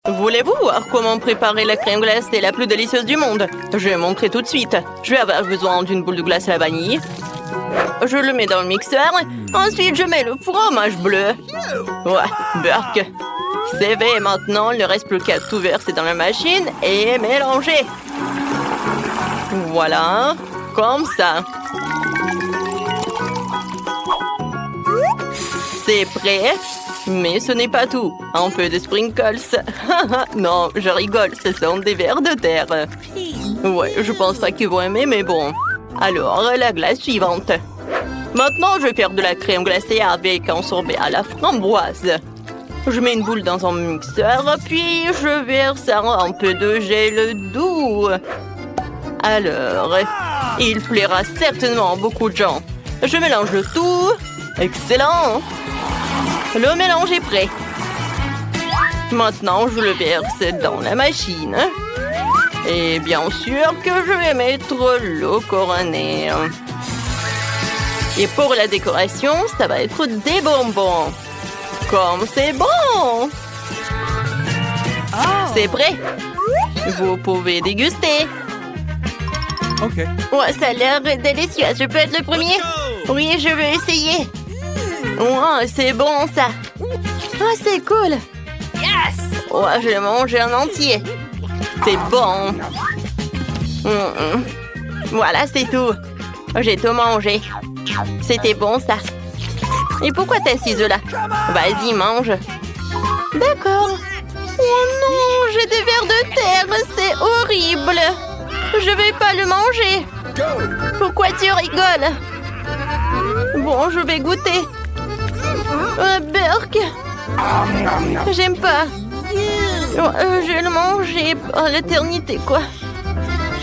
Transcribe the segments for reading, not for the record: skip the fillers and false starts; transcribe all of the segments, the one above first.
Voulez-vous voir comment préparer la crème glacée la plus délicieuse du monde? Je vais montrer tout de suite. Je vais avoir besoin d'une boule de glace à la vanille. Je le mets dans le mixeur. Ensuite, je mets le fromage bleu. Ouais, Burke. C'est fait. Maintenant, il ne reste plus qu'à tout verser dans la machine et mélanger. Voilà, comme ça. C'est prêt. Mais ce n'est pas tout. Un peu de sprinkles. Non, je rigole, ce sont des vers de terre. Ouais, je pense pas qu'ils vont aimer, mais bon. Alors, la glace suivante. Maintenant, je vais faire de la crème glacée avec un sorbet à la framboise. Je mets une boule dans un mixeur, puis je verse un peu de gel doux. Alors, il plaira certainement à beaucoup de gens. Je mélange le tout. Excellent! Le mélange est prêt. Maintenant, je le verse dans la machine. Et bien sûr que je vais mettre l'eau couronnée. Et pour la décoration, ça va être des bonbons. Comme c'est bon! C'est prêt. Vous pouvez déguster. OK. Ouais, ça a l'air délicieux. Je peux être le premier? Oui, je veux essayer. Ouais, c'est bon, ça. Oh, c'est cool. Yes! Ouais, je vais manger en entier. C'est bon. Voilà, c'est tout. J'ai tout mangé. C'était bon, ça. Et pourquoi t'es assise là? Vas-y, mange. D'accord. Oh non, j'ai des vers de terre. C'est horrible. Je vais pas le manger. Pourquoi tu rigoles? Bon, je vais goûter. Burke. J'aime pas. Je vais le manger à l'éternité, quoi.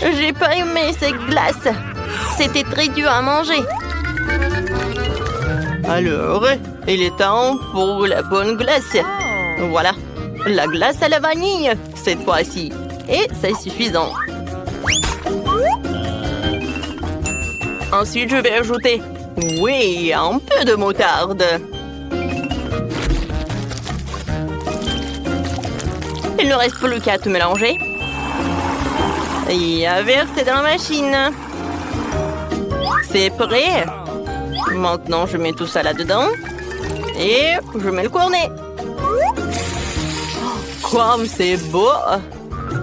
J'ai pas aimé cette glace. C'était très dur à manger. Alors, il est temps pour la bonne glace. Voilà, la glace à la vanille, cette fois-ci. Et c'est suffisant. Ensuite, je vais ajouter, oui, un peu de moutarde. Il ne reste plus qu'à tout mélanger. Et à verser dans la machine. C'est prêt. Maintenant, je mets tout ça là-dedans. Et je mets le cornet. Comme c'est beau.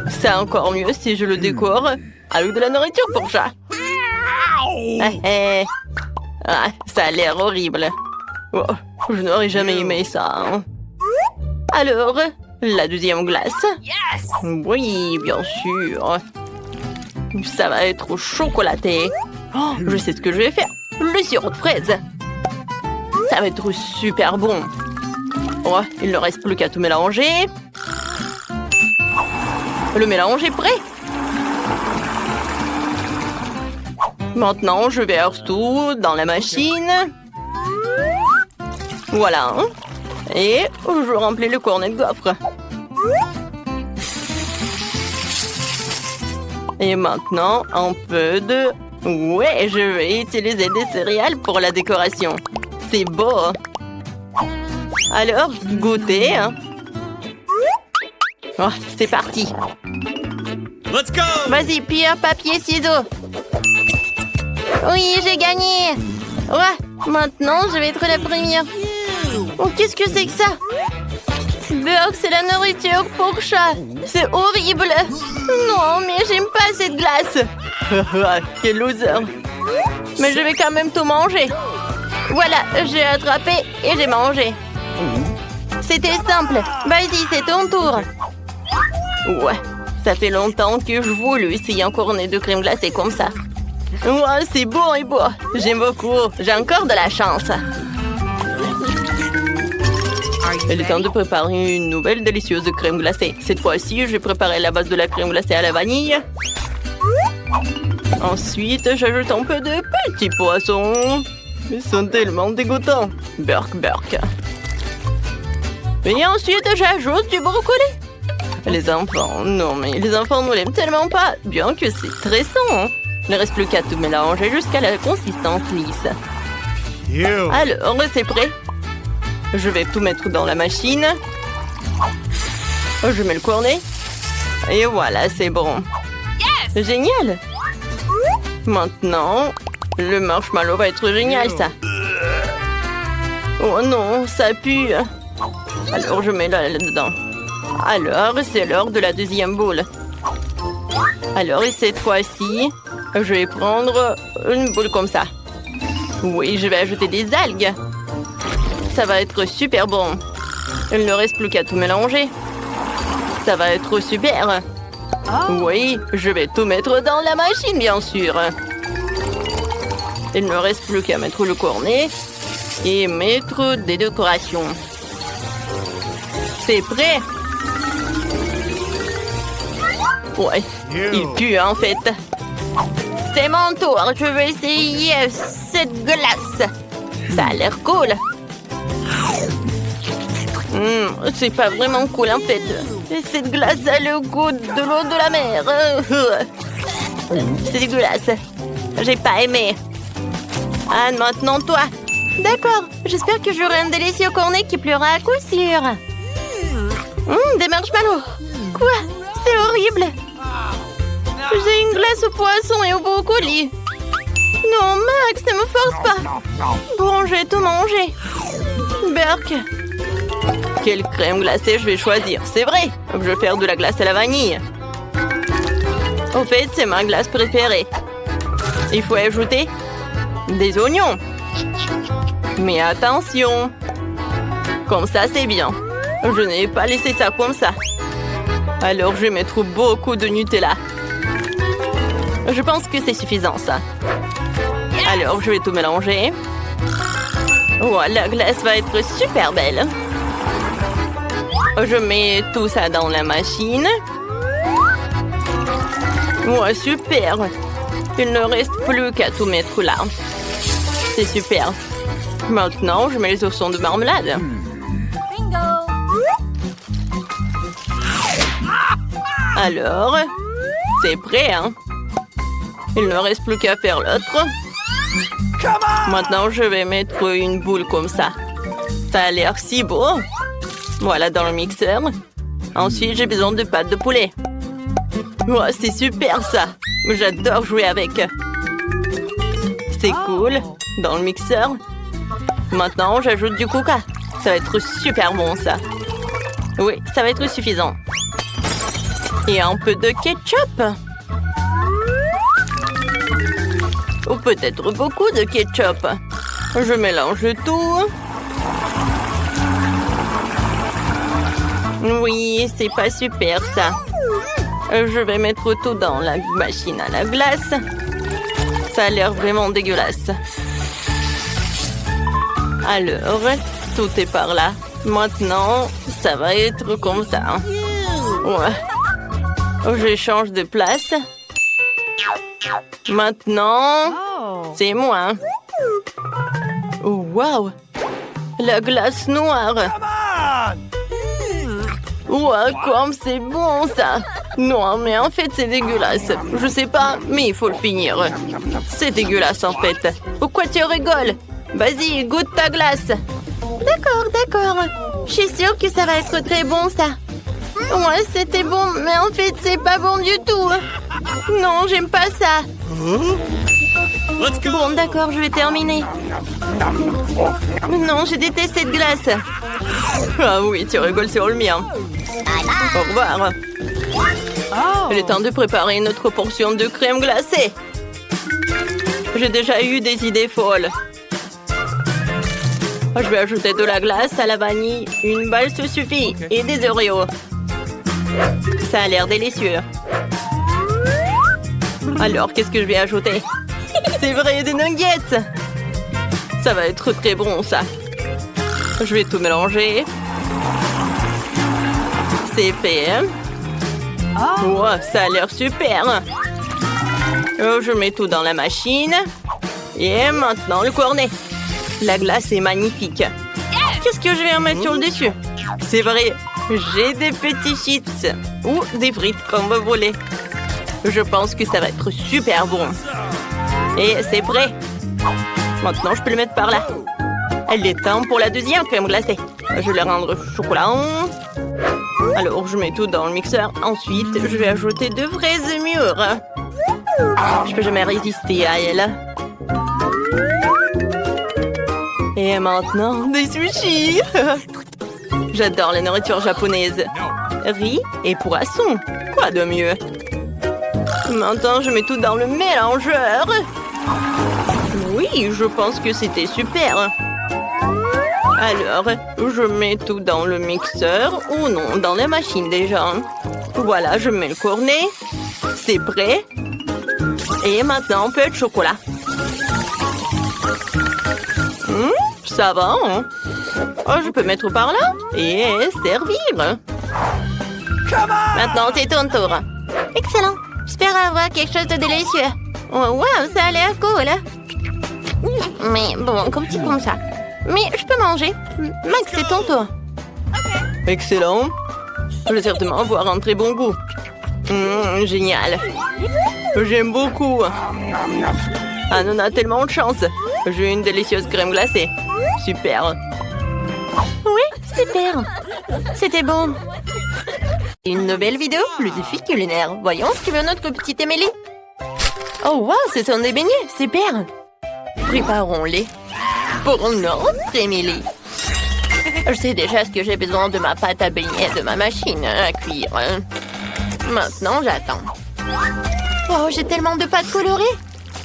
C'est encore mieux si je le décore avec de la nourriture pour chat. Ah, ça a l'air horrible. Oh, je n'aurais jamais aimé ça. Hein. Alors, la deuxième glace. Yes! Oui, bien sûr. Ça va être chocolaté. Oh, je sais ce que je vais faire. Le sirop de fraise. Ça va être super bon. Oh, il ne reste plus qu'à tout mélanger. Le mélange est prêt. Maintenant, je verse tout dans la machine. Voilà. Et je remplis le cornet de gaufre. Et maintenant, un peu de... Ouais, je vais utiliser des céréales pour la décoration. C'est beau. Alors, goûtez. Oh, c'est parti. Let's go! Vas-y, pierre, papier, ciseaux. Oui, j'ai gagné. Ouais, maintenant, je vais être la première. Oh, qu'est-ce que c'est que ça? Burke, c'est la nourriture pour chat. C'est horrible. Non, mais j'aime pas cette glace. Quel loser. Mais je vais quand même tout manger. Voilà, j'ai attrapé et j'ai mangé. C'était simple. Vas-y, c'est ton tour. Ouais, ça fait longtemps que je voulais essayer un cornet de crème glacée comme ça. Ouais, c'est beau et beau. J'aime beaucoup. J'ai encore de la chance. Il est temps de préparer une nouvelle délicieuse crème glacée. Cette fois-ci, je vais préparer la base de la crème glacée à la vanille. Ensuite, j'ajoute un peu de petits poissons. Ils sont tellement dégoûtants. Burke. Et ensuite, j'ajoute du brocoli. Les enfants, non mais les enfants ne l'aiment tellement pas, bien que c'est très sain. Il ne reste plus qu'à tout mélanger jusqu'à la consistance lisse. Alors, c'est prêt. Je vais tout mettre dans la machine. Je mets le cornet. Et voilà, c'est bon. Génial. Maintenant, le marshmallow va être génial, ça. Oh non, ça pue. Alors, je mets là-dedans. Alors, c'est l'heure de la deuxième boule. Alors, et cette fois-ci, je vais prendre une boule comme ça. Oui, je vais ajouter des algues. Ça va être super bon. Il ne reste plus qu'à tout mélanger. Ça va être super. Oui, je vais tout mettre dans la machine, bien sûr. Il ne reste plus qu'à mettre le cornet et mettre des décorations. C'est prêt. Ouais, il pue en fait. C'est mon tour, je vais essayer cette glace. Ça a l'air cool. C'est pas vraiment cool en fait. Cette glace a le goût de l'eau de la mer. C'est dégueulasse. J'ai pas aimé. Anne, maintenant toi. D'accord, j'espère que j'aurai un délicieux cornet qui pleura à coup sûr. Des marshmallows. Quoi? C'est horrible. J'ai une glace au poisson et au brocoli. Non, Max, ne me force pas. Bon, j'ai tout mangé. Burk. Quelle crème glacée je vais choisir? C'est vrai, je vais faire de la glace à la vanille. Au fait, c'est ma glace préférée. Il faut ajouter des oignons. Mais attention. Comme ça, c'est bien. Je n'ai pas laissé ça comme ça. Alors, je vais mettre beaucoup de Nutella. Je pense que c'est suffisant, ça. Alors, je vais tout mélanger. Oh, la glace va être super belle. Je mets tout ça dans la machine. Ouais, super. Il ne reste plus qu'à tout mettre là. C'est super. Maintenant, je mets les oursons de marmelade. Alors, c'est prêt, hein? Il ne reste plus qu'à faire l'autre. Maintenant, je vais mettre une boule comme ça. Ça a l'air si beau. Voilà, dans le mixeur. Ensuite, j'ai besoin de pâte de poulet. Oh, c'est super, ça. J'adore jouer avec. C'est cool. Dans le mixeur. Maintenant, j'ajoute du coca. Ça va être super bon, ça. Oui, ça va être suffisant. Et un peu de ketchup. Ou peut-être beaucoup de ketchup. Je mélange tout. Oui, c'est pas super, ça. Je vais mettre tout dans la machine à la glace. Ça a l'air vraiment dégueulasse. Alors, tout est par là. Maintenant, ça va être comme ça. Ouais. Je change de place. Maintenant, c'est moi. Oh, wow! La glace noire. Ouais, comme c'est bon, ça. Non, mais en fait, c'est dégueulasse. Je sais pas, mais il faut le finir. C'est dégueulasse, en fait. Pourquoi tu rigoles? Vas-y, goûte ta glace. D'accord, d'accord. Je suis sûre que ça va être très bon, ça. Ouais, c'était bon, mais en fait, c'est pas bon du tout. Non, j'aime pas ça. Bon, d'accord, je vais terminer. Non, je déteste cette glace. Ah oui, tu rigoles sur le mien. Au revoir. Il est temps de préparer une autre portion de crème glacée. J'ai déjà eu des idées folles. Je vais ajouter de la glace à la vanille. Une balle se suffit. Et des Oreos. Ça a l'air délicieux. Alors, qu'est-ce que je vais ajouter? C'est vrai, des nuggets. Ça va être très bon, ça. Je vais tout mélanger. C'est fait. Oh, ça a l'air super. Je mets tout dans la machine. Et maintenant, le cornet. La glace est magnifique. Qu'est-ce que je vais en mettre sur le dessus? C'est vrai, j'ai des petits chips. Ou des frites, comme vous voulez. Je pense que ça va être super bon. Et c'est prêt. Maintenant, je peux le mettre par là. Il est temps pour la deuxième crème glacée. Je vais le rendre chocolat. Alors, je mets tout dans le mixeur. Ensuite, je vais ajouter de fraises mûres. Je peux jamais résister à elle. Et maintenant, des sushis. J'adore la nourriture japonaise. Riz et poisson. Quoi de mieux? Maintenant, je mets tout dans le mélangeur. Oui, je pense que c'était super. Alors, je mets tout dans le mixeur ou non, dans la machine déjà. Voilà, je mets le cornet. C'est prêt. Et maintenant, un peu de chocolat. Ça va, hein? Oh, je peux mettre par là et servir. Maintenant, c'est ton tour. Excellent. J'espère avoir quelque chose de délicieux. Oh, wow, ça a l'air cool. Mais bon, comme ça. Mais je peux manger. Max, c'est ton tour. Excellent. Je vais certainement avoir un très bon goût. Génial. J'aime beaucoup. Ah, on a tellement de chance. J'ai une délicieuse crème glacée. Super. Oui, super. C'était bon. Une nouvelle vidéo, le défi culinaire. Voyons ce que veut notre petite Émilie. Oh, wow, ce sont des beignets. Super. Préparons-les pour notre Émilie. Je sais déjà ce que j'ai besoin de ma pâte à beignets, de ma machine à cuire. Maintenant, j'attends. Oh, j'ai tellement de pâtes colorées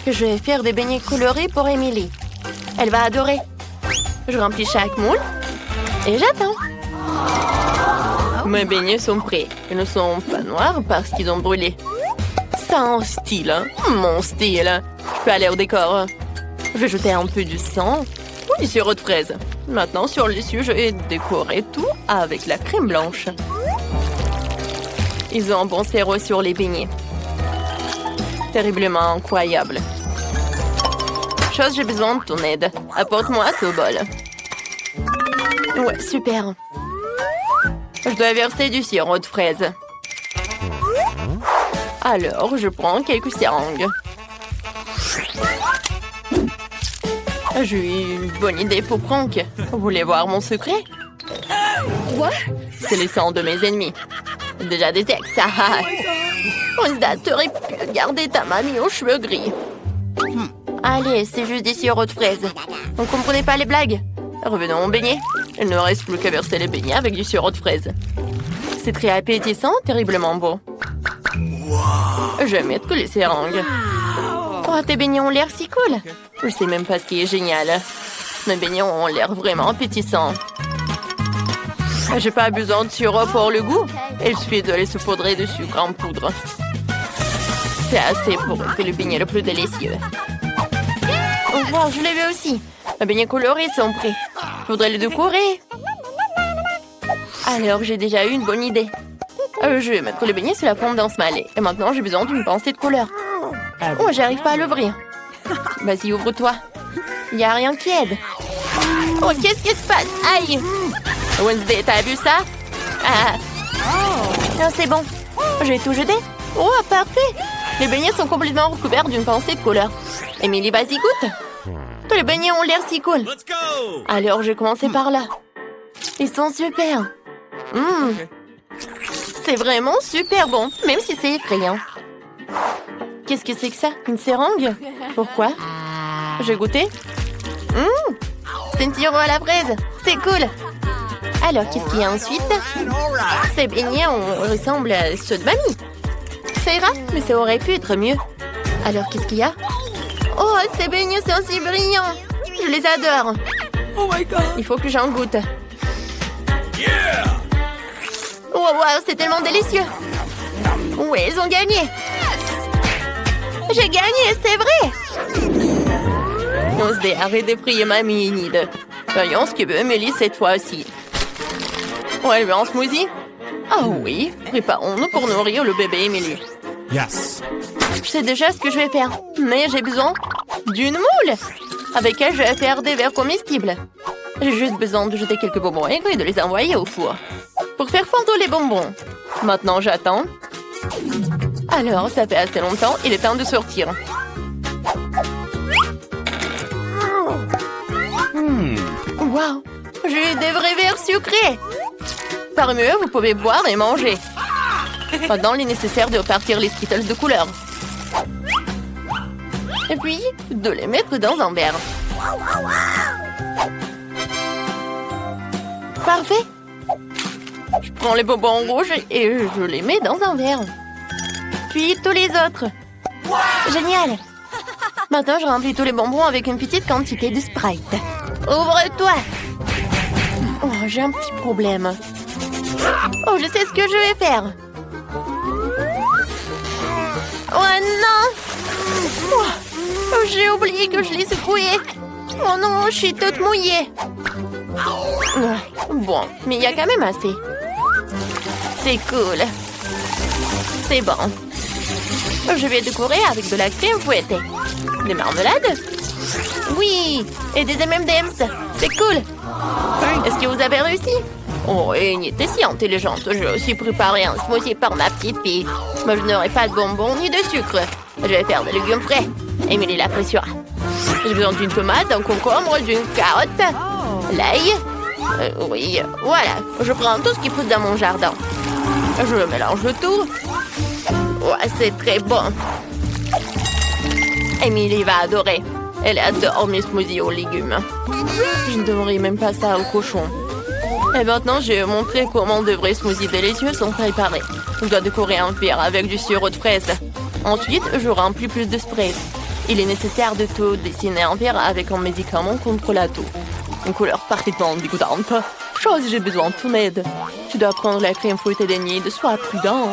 que je vais faire des beignets colorés pour Émilie. Elle va adorer. Je remplis chaque moule et j'attends. Mes beignets sont prêts. Ils ne sont pas noirs parce qu'ils ont brûlé. Ça a un style, hein? Mon style. Je peux aller au décor. Je vais jeter un peu du sang ou du sirop de fraise. Maintenant, sur le dessus, je vais décorer tout avec la crème blanche. Ils ont un bon sirop sur les beignets. Terriblement incroyable. Chose, j'ai besoin de ton aide. Apporte-moi ce bol. Ouais, super. Je dois verser du sirop de fraise. Alors, je prends quelques seringues. J'ai eu une bonne idée pour Franck. Vous voulez voir mon secret? C'est les sangs de mes ennemis. Déjà des ex. Wednesday, t'aurais pu garder ta mamie aux cheveux gris. Allez, c'est juste des sirops de fraises. Vous ne comprenez pas les blagues? Revenons au beignet. Il ne reste plus qu'à verser les beignets avec du sirop de fraises. C'est très appétissant, terriblement beau. Je vais mettre les seringues. Oh, tes beignets ont l'air si cool. Je sais même pas ce qui est génial. Mes beignets ont l'air vraiment appétissants. J'ai pas besoin de sirop pour le goût. Il suffit de les saupoudrer de sucre en poudre. C'est assez pour faire le beignet le plus délicieux. Oh, wow, je l'ai vu aussi. Mes beignets colorés sont prêts. Je voudrais les décorer. Alors, j'ai déjà eu une bonne idée. Je vais mettre les beignets sur la fondance malée. Et maintenant, j'ai besoin d'une pincée de couleur. Oh, j'arrive pas à l'ouvrir. Vas-y, ouvre-toi. Il n'y a rien qui aide. Oh, qu'est-ce qui se passe? Aïe! Wednesday, t'as vu ça? Ah, c'est bon. Je vais tout jeter. Oh, parfait. Les beignets sont complètement recouverts d'une pincée de couleur. Émilie, vas-y, goûte. Tous les beignets ont l'air si cool. Alors, je vais commencer par là. Ils sont super. C'est vraiment super bon, même si c'est effrayant. Qu'est-ce que c'est que ça? Une seringue? Pourquoi? Je vais goûter. C'est une sirop à la fraise. C'est cool. Alors, qu'est-ce qu'il y a ensuite? Ces beignets ressemblent à ceux de mamie. Ça ira, mais ça aurait pu être mieux. Alors, qu'est-ce qu'il y a? Oh, ces beignets sont si brillants. Je les adore. Oh my God. Il faut que j'en goûte. Oh, wow, c'est tellement délicieux. Oui, ils ont gagné. J'ai gagné, c'est vrai. On se dit, arrête de prier mamie Enid. Voyons ce que veut Émilie cette fois-ci. On va lui un smoothie? Ah oui, préparons-nous pour nourrir le bébé Émilie. Yes. Je sais déjà ce que je vais faire, mais j'ai besoin d'une moule avec elle je vais faire des verres comestibles. J'ai juste besoin de jeter quelques bonbons aigres et de les envoyer au four pour faire fondre les bonbons. Maintenant, j'attends. Alors, ça fait assez longtemps, il est temps de sortir. Wow, j'ai eu des vrais verres sucrés. Par mieux, vous pouvez boire et manger. Maintenant, il est nécessaire de repartir les Skittles de couleur. Et puis, de les mettre dans un verre. Parfait. Je prends les bonbons rouges et je les mets dans un verre. Puis tous les autres. Génial. Maintenant, je remplis tous les bonbons avec une petite quantité de Sprite. Ouvre-toi. Oh, j'ai un petit problème. Oh, je sais ce que je vais faire. Oh non. Oh, j'ai oublié que je l'ai secoué. Oh non, je suis toute mouillée. Bon, mais il y a quand même assez. C'est cool. C'est bon. Je vais décorer avec de la crème fouettée. Des marmelades? Oui, et des M&M's. C'est cool. Est-ce que vous avez réussi? Oh, Amy était si intelligente. J'ai aussi préparé un smoothie pour ma petite fille. Moi, je n'aurai pas de bonbons ni de sucre. Je vais faire des légumes frais. Emily l'appréciera. J'ai besoin d'une tomate, d'un concombre, d'une carotte, l'ail. Oui, voilà. Je prends tout ce qui pousse dans mon jardin. Je mélange le tout. Ouais, c'est très bon. Emily va adorer. Elle adore mes smoothies aux légumes. Je ne donnerai même pas ça au cochon. Et maintenant, je vais vous montrer comment de vrais smoothies délicieux sont préparés. Je dois décorer un verre avec du sirop de fraise. Ensuite, je remplis plus de spray. Il est nécessaire de tout dessiner un verre avec un médicament contre la toux. Une couleur parfaitement dégoûtante. Chose, j'ai besoin de ton aide. Tu dois prendre la crème fouettée d'Enid. Sois prudent.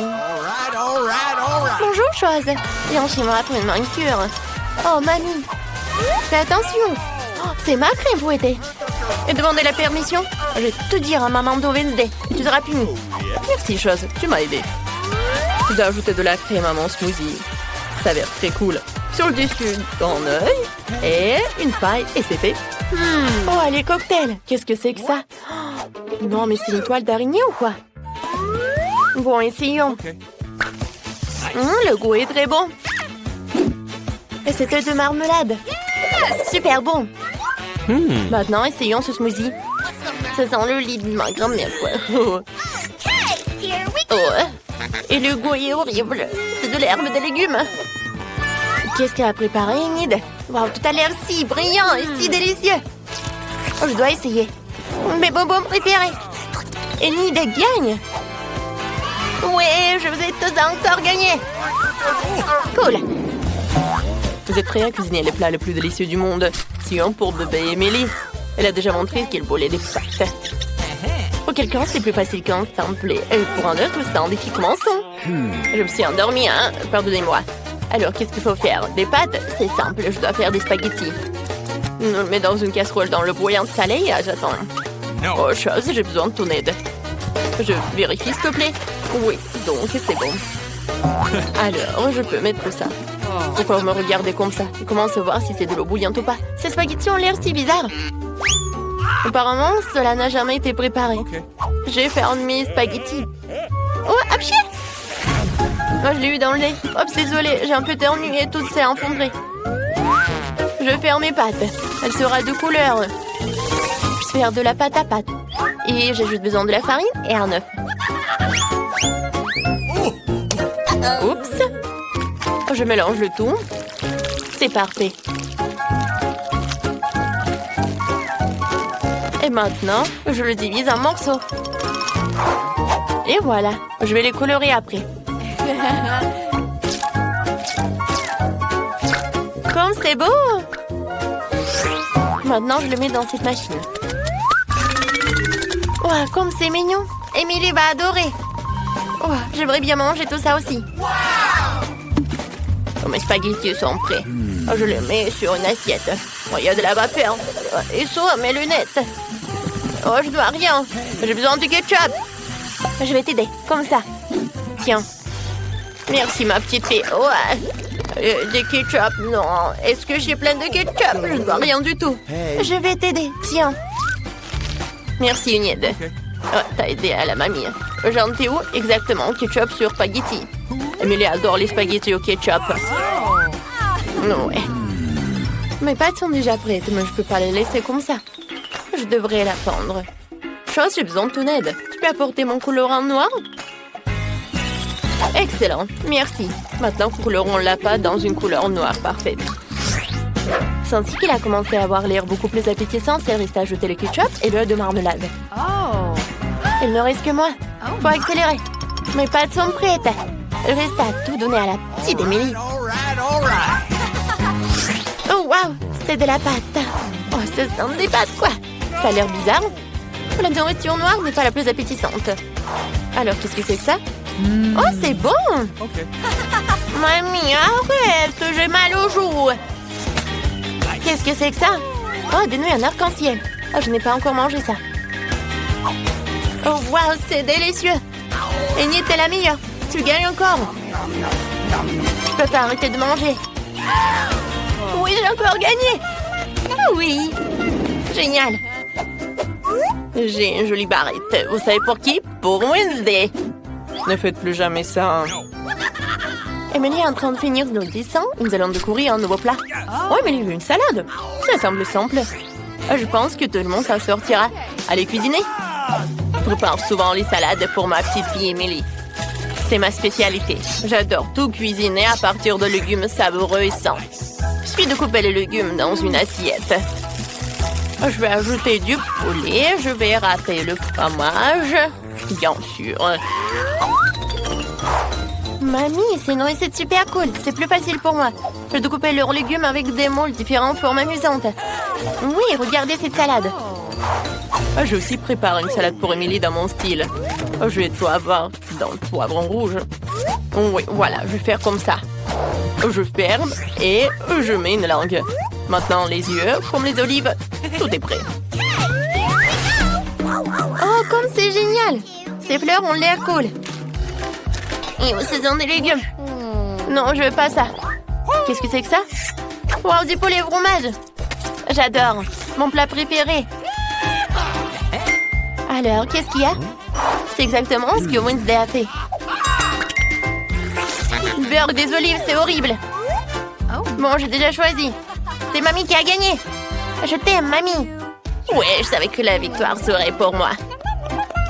Bonjour, Chose. Viens chez moi pour une manicure. Oh, mamie. Fais attention. Oh, c'est ma crème fouettée. Et demandez la permission. Je vais tout dire à maman de Wednesday. Et tu seras puni. Merci, Chose. Tu m'as aidé. Je dois ajouter de la crème à mon smoothie. Ça a l'air très cool. Sur le dessus, un œil et une paille. Et c'est fait. Oh, les cocktails. Qu'est-ce que c'est que ça? Oh, non, mais c'est une toile d'araignée ou quoi? Bon, essayons. Le goût est très bon. Et c'était de marmelade. Super bon. Maintenant, essayons ce smoothie. Ça sent le lit de ma grand-mère, quoi. Oh. Et le goût est horrible. C'est de l'herbe de légumes. Qu'est-ce qu'elle a préparé, Enid? Wow, tout a l'air si brillant et si délicieux. Oh, je dois essayer. Mes bonbons préférés. Enid gagne. Ouais, je vous ai tous encore gagné. Cool. Vous êtes prêts à cuisiner les plats les plus délicieux du monde? Sinon, pour bébé Emily, elle a déjà montré qu'elle volait des pâtes. Pour quelqu'un, c'est plus facile qu'un simple. Et pour un autre, c'est un défi commençant. Je me suis endormie, hein? Pardonnez-moi. Alors, qu'est-ce qu'il faut faire? Des pâtes? C'est simple, je dois faire des spaghettis. Je le mets dans une casserole dans le bouillon salé et j'attends. Oh, Chose, j'ai besoin de ton aide. Je vérifie, s'il te plaît. Oui, donc c'est bon. Alors, je peux mettre ça. Pourquoi vous me regardez comme ça? Je commence à voir si c'est de l'eau bouillante ou pas. Ces spaghettis ont l'air si bizarres. Apparemment, cela n'a jamais été préparé. J'ai fait un de mes spaghettis. Oh, apchier! Moi, je l'ai eu dans le nez. Oups, désolée, j'ai un peu éternué et tout s'est effondré. Je vais faire mes pâtes. Elle sera de couleur. Je vais faire de la pâte à pâte. Et j'ai juste besoin de la farine et un œuf. Oups. Je mélange le tout. C'est parfait. Et maintenant, je le divise en morceaux. Et voilà. Je vais les colorer après. Comme c'est beau! Maintenant, je le mets dans cette machine. Oh, comme c'est mignon! Emily va adorer! Oh, j'aimerais bien manger tout ça aussi. Oh, mes spaghettis sont prêts. Oh, je les mets sur une assiette. Oh, il y a de la vapeur. Oh, et sur mes lunettes. Oh, je dois rien. J'ai besoin du ketchup. Je vais t'aider, comme ça. Tiens. Merci, ma petite fille. Ouais. Du ketchup, non. Est-ce que j'ai plein de ketchup? Je ne vois rien du tout. Je vais t'aider, tiens. Merci, Enid. Oh, t'as aidé à la mamie. J'en étais où? Exactement, ketchup sur spaghetti. Emily adore les spaghettis au ketchup. Ouais. Mes pâtes sont déjà prêtes, mais je peux pas les laisser comme ça. Je devrais la fendre. chose, j'ai besoin de ton aide. Tu peux apporter mon colorant noir? Excellent, merci. Maintenant, colorons la pâte dans une couleur noire parfaite. Senti qu'il a commencé à avoir l'air beaucoup plus appétissant, c'est resté à ajouter le ketchup et l'œuf de marmelade. Il ne reste que moi. Faut accélérer. Mes pâtes sont prêtes. Il reste à tout donner à la petite Emily. Oh waouh, c'est de la pâte. Oh, ce sont des pâtes quoi. Ça a l'air bizarre. La nourriture noire n'est pas la plus appétissante. Alors, qu'est-ce que c'est que ça? Oh, c'est bon. Mamie, arrête, j'ai mal aux joues. Qu'est-ce que c'est que ça? Oh, des nouilles en arc-en-ciel. Oh, je n'ai pas encore mangé ça. Oh, waouh, c'est délicieux. Amy était la meilleure. Tu gagnes encore. Je peux pas arrêter de manger. Oui, j'ai encore gagné. Oui. Génial. J'ai une jolie barrette. Vous savez pour qui? Pour Wednesday. Ne faites plus jamais ça. Emily est en train de finir nos dessins. Nous allons découvrir un nouveau plat. Oh, Emily veut une salade. Ça semble simple. Je pense que tout le monde s'en sortira. Allez cuisiner. Je prépare souvent les salades pour ma petite fille Emily. C'est ma spécialité. J'adore tout cuisiner à partir de légumes savoureux et sains. Il suffit de couper les légumes dans une assiette. Je vais ajouter du poulet. Je vais râper le fromage. Bien sûr. Mamie, ces noix, c'est super cool. C'est plus facile pour moi. Je dois couper leurs légumes avec des moules différentes formes amusantes. Oui, regardez cette salade. J'ai aussi préparé une salade pour Emily dans mon style. Je vais tout avoir dans le poivron rouge. Oui, voilà, je vais faire comme ça. Je ferme et je mets une langue. Maintenant, les yeux, comme les olives. Tout est prêt. Oh, comme c'est génial! Ces fleurs ont l'air cool. Et ce sont des légumes. Non, je veux pas ça. Qu'est-ce que c'est que ça? Wow, du poulet au fromage. J'adore. Mon plat préféré. Alors, qu'est-ce qu'il y a? C'est exactement ce que Wednesday a fait. Le beurre des olives, c'est horrible. Bon, j'ai déjà choisi. C'est Mamie qui a gagné. Je t'aime, Mamie. Ouais, je savais que la victoire serait pour moi.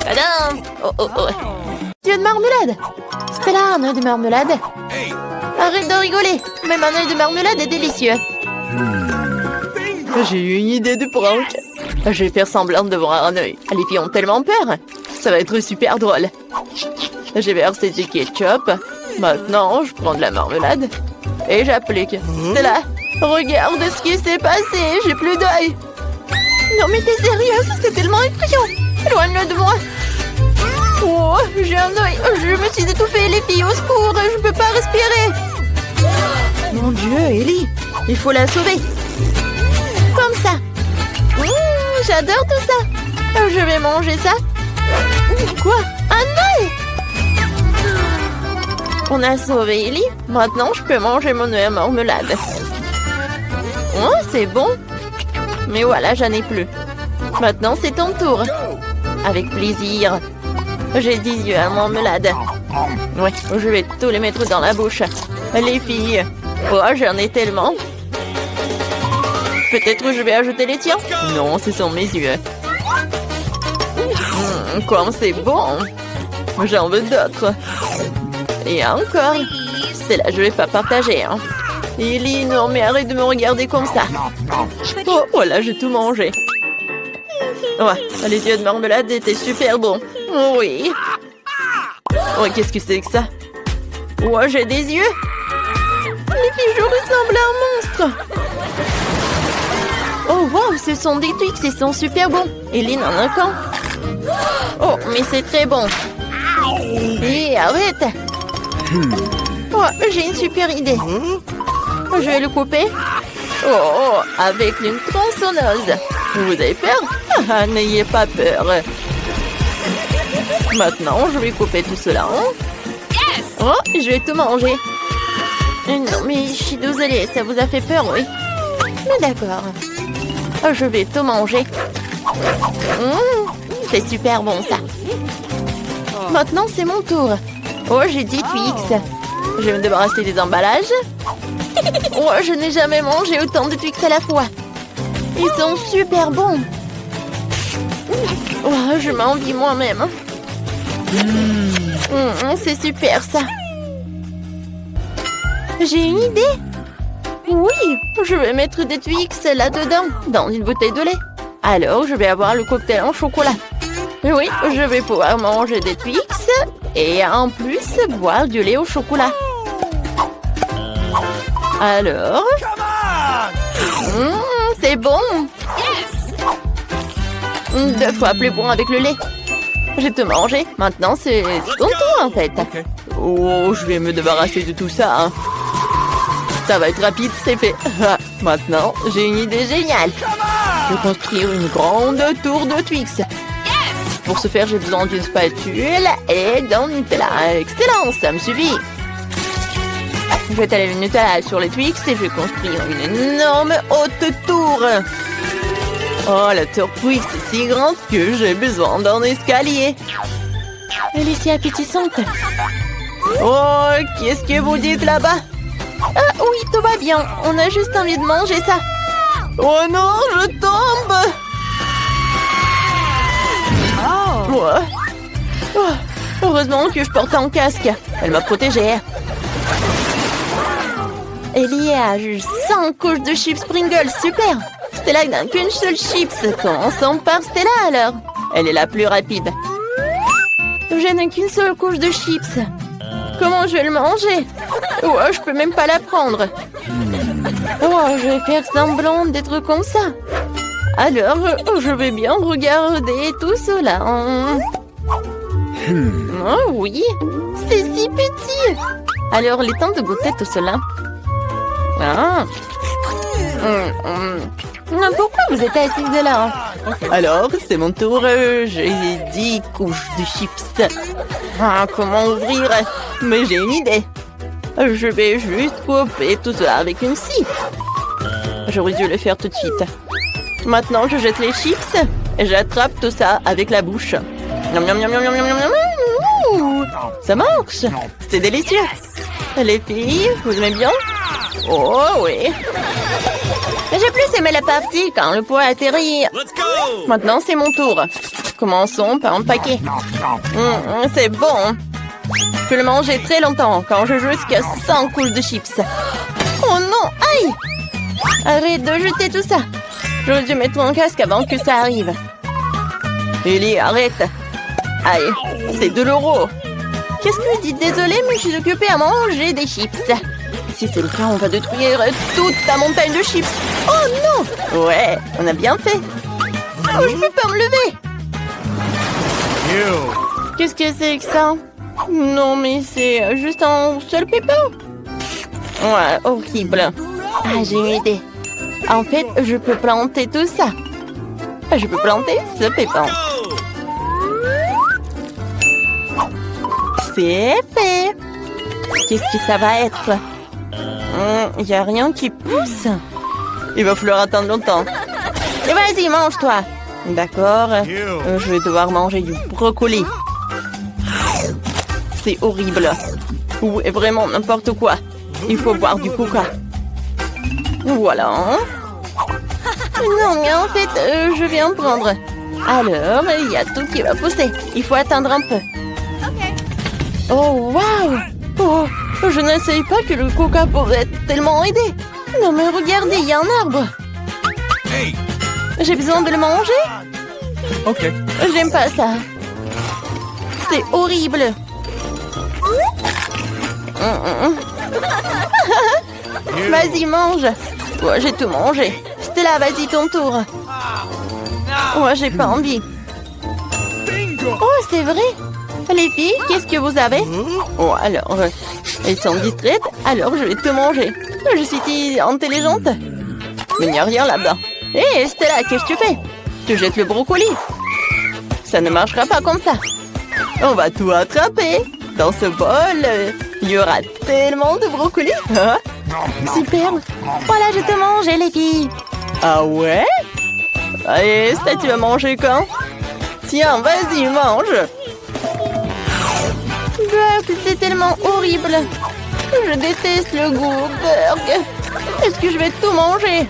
Tadam! Oh, oh, oh. Dieu de marmelade. C'était là un œuf de marmelade. Arrête de rigoler. Même un œuf de marmelade est délicieux. J'ai eu une idée de prank. Je vais faire semblant de voir un œil. Les filles ont tellement peur. Ça va être super drôle. J'ai versé du ketchup. Maintenant, je prends de la marmelade. Et j'applique. C'est là. Regarde ce qui s'est passé. J'ai plus d'œil. Non mais t'es sérieuse? C'est tellement effrayant. Éloigne-le de moi. Oh, j'ai un œil. Je me suis étouffée. Les filles, au secours. Je peux pas respirer. Mon Dieu, Ellie. Il faut la sauver. Comme ça. J'adore tout ça. Je vais manger ça. Quoi? Un œil? On a sauvé Ellie. Maintenant, je peux manger mon œuf à marmelade. Oh, c'est bon. Mais voilà, j'en ai plus. Maintenant, c'est ton tour. Avec plaisir. J'ai 10 yeux à marmelade. Ouais, je vais tous les mettre dans la bouche. Les filles. Oh, j'en ai tellement. Peut-être je vais ajouter les tiens. Non, ce sont mes yeux. Comme c'est bon. J'en veux d'autres. Et encore. C'est là, je vais pas partager. Hein. Ellie, non, mais arrête de me regarder comme ça. Oh, voilà, j'ai tout mangé. Ouais, les yeux de marmelade étaient super bons. Oui. Oh, qu'est-ce que c'est que ça? Oh, j'ai des yeux. Les filles, je ressemble à un monstre. Oh, wow, ce sont des Twix, ils sont super bons. Ellie en a un camp. Oh, mais c'est très bon. Et arrête. Oh, j'ai une super idée. Je vais le couper. Oh, avec une tronçonneuse. Vous avez peur? Ah, n'ayez pas peur. Maintenant, je vais couper tout cela. Oh, je vais tout manger. Non, mais je suis désolée, ça vous a fait peur, oui? Mais d'accord. Je vais tout manger. C'est super bon, ça. Maintenant, c'est mon tour. Oh, j'ai 10 Twix. Je vais me débarrasser des emballages. Oh, je n'ai jamais mangé autant de Twix à la fois. Ils sont super bons. Oh, je m'envie moi-même. C'est super ça. J'ai une idée. Oui, je vais mettre des Twix là-dedans, dans une bouteille de lait. Alors, je vais avoir le cocktail en chocolat. Oui, je vais pouvoir manger des Twix et en plus boire du lait au chocolat. Alors, c'est bon. 2 fois plus bon avec le lait. Je vais te manger. Maintenant, c'est ton tour en fait. Okay. Oh, je vais me débarrasser de tout ça. Hein. Ça va être rapide, c'est fait. Maintenant, j'ai une idée géniale. Je vais construire une grande tour de Twix. Pour ce faire, j'ai besoin d'une spatule et d'un Nutella. Excellent, ça me suffit. Je vais étaler le Nutella sur les Twix et je vais construire une énorme haute tour. Oh, la tour Twix est si grande que j'ai besoin d'un escalier. Elle est si appétissante. Oh, qu'est-ce que vous dites là-bas? Ah oui, tout va bien. On a juste envie de manger ça. Oh non, je tombe. Ouais. Oh, heureusement que je porte un casque. Elle m'a protégée. Il y a juste 5 couches de chips Pringles. Super. Stella n'a qu'une seule chips. Commençons par Stella alors. Elle est la plus rapide. Je n'ai qu'une seule couche de chips. Comment je vais le manger? Oh, je peux même pas la prendre. Oh, je vais faire semblant d'être comme ça. Alors, je vais bien regarder tout cela. Oh oui, c'est si petit. Alors, il est temps de goûter tout cela. Pourquoi vous êtes assise là? Alors, c'est mon tour. J'ai 10 couches de chips. Comment ouvrir? Mais j'ai une idée. Je vais juste couper tout cela avec une scie. J'aurais dû le faire tout de suite. Maintenant, je jette les chips et j'attrape tout ça avec la bouche. Miam, miam, miam, miam, miam, miam, miam. Ça marche. C'est délicieux. Les filles, vous aimez bien? Oh oui. J'ai plus aimé la partie quand le pot a atterri. Maintenant, c'est mon tour. Commençons par empaquer. C'est bon. Je peux le manger très longtemps quand je joue jusqu'à 100 couches de chips. Oh non, aïe! Arrête de jeter tout ça. J'aurais dû mettre mon casque avant que ça arrive. Ellie, arrête. Aïe, c'est de l'euro. Qu'est-ce que vous dites? Désolée, mais je suis occupée à manger des chips. Si c'est le cas, on va détruire toute ta montagne de chips. Oh non! Ouais, on a bien fait. Oh, je peux pas me lever. Qu'est-ce que c'est que ça? Non, mais c'est juste un seul pépin. Ouais, horrible. Ah, j'ai une idée. En fait, je peux planter tout ça. Je peux planter ce pépin. C'est fait. Qu'est-ce que ça va être? Il n'y a rien qui pousse. Il va falloir attendre longtemps. Et vas-y, mange-toi. D'accord. Je vais devoir manger du brocoli. C'est horrible. Ou vraiment n'importe quoi. Il faut boire du coca. Voilà. Non, mais en fait, je vais en prendre. Alors, il y a tout qui va pousser. Il faut attendre un peu. Oh, waouh! Oh, je ne savais pas que le coca pouvait tellement aider. Non, mais regardez, il y a un arbre. J'ai besoin de le manger? Ok. J'aime pas ça. C'est horrible. Vas-y, mange. Moi, j'ai tout mangé. Stella, vas-y, ton tour. Moi, j'ai pas envie. Oh, c'est vrai. Les filles, qu'est-ce que vous avez? Oh, alors, elles sont distraites, alors je vais te manger. Je suis si intelligente. Mais il n'y a rien là-bas. Hé, Stella, qu'est-ce que tu fais? Tu jettes le brocoli. Ça ne marchera pas comme ça. On va tout attraper. Dans ce bol, il y aura tellement de brocoli. Hein? Super. Voilà, je te mange, les filles. Ah ouais? Allez, ça, tu vas manger quand? Tiens, vas-y, mange. C'est tellement horrible. Je déteste le goût au burger. Est-ce que je vais tout manger?